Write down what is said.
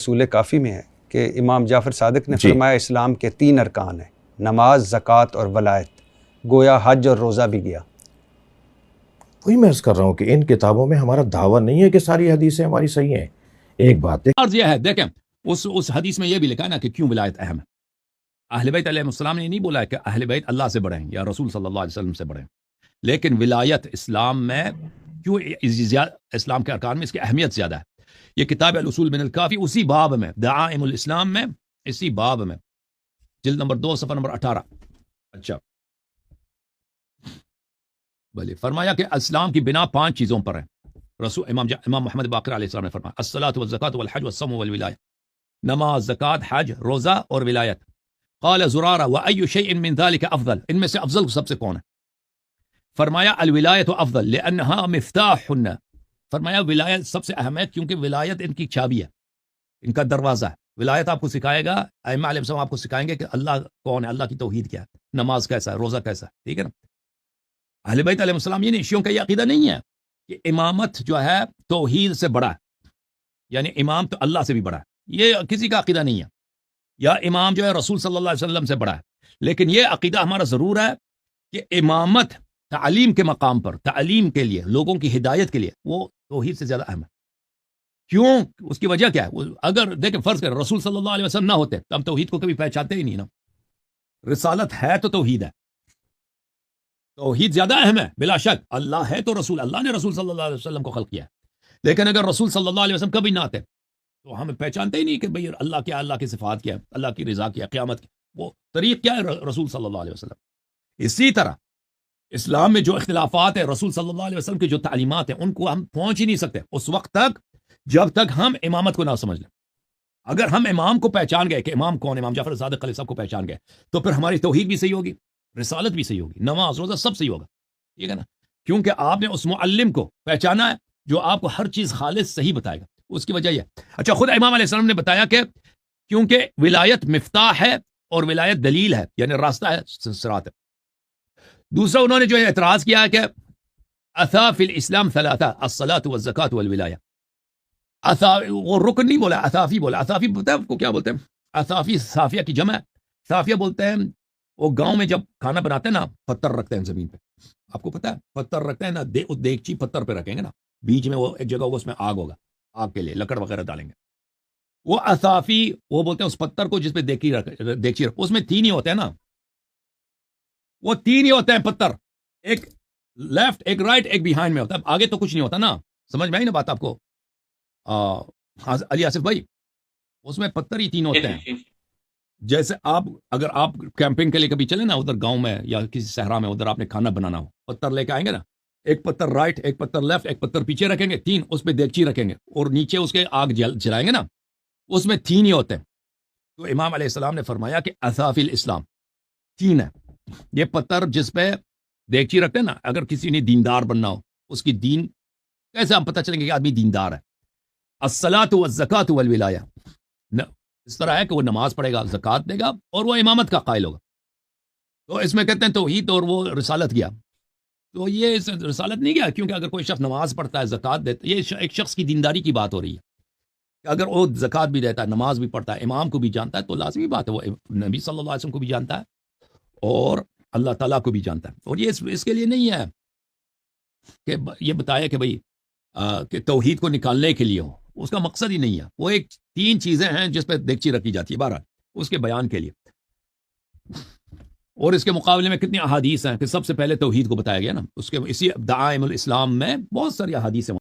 اصول کافی میں ہے کہ امام جعفر صادق نے فرمایا اسلام کے 3 ارکان ہیں، نماز، زکوٰۃ اور ولایت، گویا حج اور روزہ بھی گیا۔ وہی میں عرض کر رہا ہوں کہ ان کتابوں میں ہمارا دعویٰ نہیں ہے کہ ساری حدیثیں ہماری صحیح ہیں۔ ایک بات عرض یہ ہے، دیکھیں اس حدیث میں یہ بھی لکھا ہے نا کہ کیوں ولایت اہم ہے۔ اہل بیت علیہ السلام نے نہیں بولا ہے کہ اہل بیت اللہ سے بڑے ہیں یا رسول صلی اللہ علیہ وسلم سے بڑے ہیں، لیکن ولایت اسلام میں کیوں اسلام کے ارکان میں اس کی اہمیت زیادہ ہے۔ یہ کتاب الاصول من الکافی اسی باب میں، دعائم الاسلام میں، اسی باب میں، جلد نمبر 2 صفحہ نمبر 18۔ اچھا بھلے فرمایا کہ اسلام کی بنا 5 چیزوں پر ہے۔ رسول امام محمد باقر علیہ السلام نے فرمایا الصلاۃ والزکوٰۃ والحج والصوم والولایہ، نماز، زکوٰۃ، حج، روزہ اور ولایت۔ قال زرارہ وأی شیء من ذلک افضل، ان میں سے افضل سب سے کون ہے؟ فرمایا الولایت افضل لانہا مفتاح، فرمایا ولایت سب سے اہم ہے کیونکہ ولایت ان کی چابی ہے، ان کا دروازہ ہے۔ ولایت آپ کو سکھائے گا، ائمہ علیہ السلام آپ کو سکھائیں گے کہ اللہ کون ہے، اللہ کی توحید کیا ہے، نماز کیسا ہے، روزہ کیسا ہے، ٹھیک ہے نا۔ اہل بیت علیہ السلام یہ نہیں، شیعوں کا یہ عقیدہ نہیں ہے کہ امامت جو ہے توحید سے بڑا ہے، یعنی امام تو اللہ سے بھی بڑا ہے، یہ کسی کا عقیدہ نہیں ہے، یا امام جو ہے رسول صلی اللہ علیہ وسلم سے بڑا ہے۔ لیکن یہ عقیدہ ہمارا ضرور ہے کہ امامت تعلیم کے مقام پر، تعلیم کے لیے، لوگوں کی ہدایت کے لیے، وہ توحید سے زیادہ اہم ہے۔ کیوں؟ اس کی وجہ کیا ہے؟ اگر دیکھیں فرض کریں رسول صلی اللہ علیہ وسلم نہ ہوتے تو ہم توحید کو کبھی پہچانتے ہی نہیں نا۔ رسالت ہے تو توحید ہے، توحید زیادہ اہم ہے بلا شک۔ اللہ ہے تو رسول، اللہ نے رسول صلی اللہ علیہ وسلم کو خلق کیا ہے، لیکن اگر رسول صلی اللہ علیہ وسلم کبھی نہ آتے تو ہم پہچانتے ہی نہیں کہ بھئی اللہ کیا، اللہ کی صفات کیا، اللہ کی رضا کیا، قیامت کیا، وہ طریق کیا ہے رسول صلی اللہ علیہ وسلم۔ اسی طرح اسلام میں جو اختلافات ہیں، رسول صلی اللہ علیہ وسلم کی جو تعلیمات ہیں، ان کو ہم پہنچ ہی نہیں سکتے اس وقت تک جب تک ہم امامت کو نہ سمجھ لیں۔ اگر ہم امام کو پہچان گئے کہ امام کون، امام جعفر صادق علیہ السلام کو پہچان گئے، تو پھر ہماری توحید بھی صحیح ہوگی، رسالت بھی صحیح ہوگی، نماز، روزہ سب صحیح ہوگا، ٹھیک ہے نا۔ کیونکہ آپ نے اس معلم کو پہچانا ہے جو آپ کو ہر چیز خالص صحیح بتائے گا، اس کی وجہ یہ۔ اچھا خود امام علیہ السلام نے بتایا کہ کیونکہ ولایت مفتاح ہے اور ولایت دلیل ہے، یعنی راستہ ہے، صراط ہے۔ دوسرا انہوں نے جو اعتراض کیا ہے کہ اثا فی الاسلام ثلاثہ، الصلاۃ والزکوٰۃ والولایہ۔ وہ رکن نہیں بولا، اثافی بولا۔ اثافی پتہ ہے آپ کو کیا بولتے ہیں؟ اثافی صافیہ کی جمع ہے، صافیہ بولتے ہیں وہ گاؤں میں جب کھانا بناتے ہیں نا، پتھر رکھتے ہیں زمین پہ، آپ کو پتہ ہے پتھر رکھتے ہیں نا، دیگچی پتھر پہ رکھیں گے نا، بیچ میں وہ ایک جگہ ہوگا، اس میں آگ ہوگا، آگ کے لیے لکڑ وغیرہ ڈالیں گے، وہ اثافی وہ بولتے ہیں اس پتھر کو جس پہ دیگچی رکھ، اس میں 3 ہی ہوتے ہیں نا، وہ 3 ہی ہوتے ہیں پتھر، ایک لیفٹ، ایک رائٹ، ایک بیہائنڈ میں ہوتا ہے، آگے تو کچھ نہیں ہوتا نا۔ سمجھ میں آئی نا بات آپ کو علی آصف بھائی؟ اس میں پتھر ہی 3 ہوتے ہیں۔ جیسے اگر آپ کیمپنگ کے لیے کبھی چلے نا ادھر گاؤں میں یا کسی صحرا میں، ادھر آپ نے کھانا بنانا ہو، پتھر لے کے آئیں گے نا، ایک پتھر رائٹ، ایک پتھر لیفٹ، ایک پتھر پیچھے رکھیں گے، 3 اس پہ دیگچی رکھیں گے اور نیچے اس کے آگ جلائیں گے نا، اس میں 3 ہی ہوتے ہیں۔ تو امام علیہ السلام نے فرمایا کہ اثافی الاسلام 3 ہے۔ یہ پتھر جس پہ دیگچی رکھتے ہیں نا، اگر کسی نے دیندار بننا ہو، اس کی دین کیسے ہم پتہ چلیں گے کہ آدمی دیندار ہے؟ الصلاۃ والزکوٰۃ والولایہ، اس طرح ہے کہ وہ نماز پڑھے گا، زکوٰۃ دے گا اور وہ امامت کا قائل ہوگا۔ تو اس میں کہتے ہیں توحید اور وہ رسالت گیا، تو یہ رسالت نہیں گیا، کیونکہ اگر کوئی شخص نماز پڑھتا ہے، زکوٰۃ دیتا ہے، یہ ایک شخص کی دینداری کی بات ہو رہی ہے کہ اگر وہ زکوٰۃ بھی دیتا ہے، نماز بھی پڑھتا ہے، امام کو بھی جانتا ہے، تو لازمی بات ہے وہ نبی صلی اللہ علیہ وسلم کو بھی جانتا ہے اور اللہ تعالیٰ کو بھی جانتا ہے۔ اور یہ اس کے لیے نہیں ہے کہ یہ بتایا کہ بھئی کہ توحید کو نکالنے کے لیے ہو، اس کا مقصد ہی نہیں ہے۔ وہ ایک 3 چیزیں ہیں جس پہ دیگچی رکھی جاتی ہے، بہرحال اس کے بیان کے لیے۔ اور اس کے مقابلے میں کتنی احادیث ہیں کہ سب سے پہلے توحید کو بتایا گیا نا، اس کے اسی دعائم الاسلام میں بہت ساری احادیث ہیں۔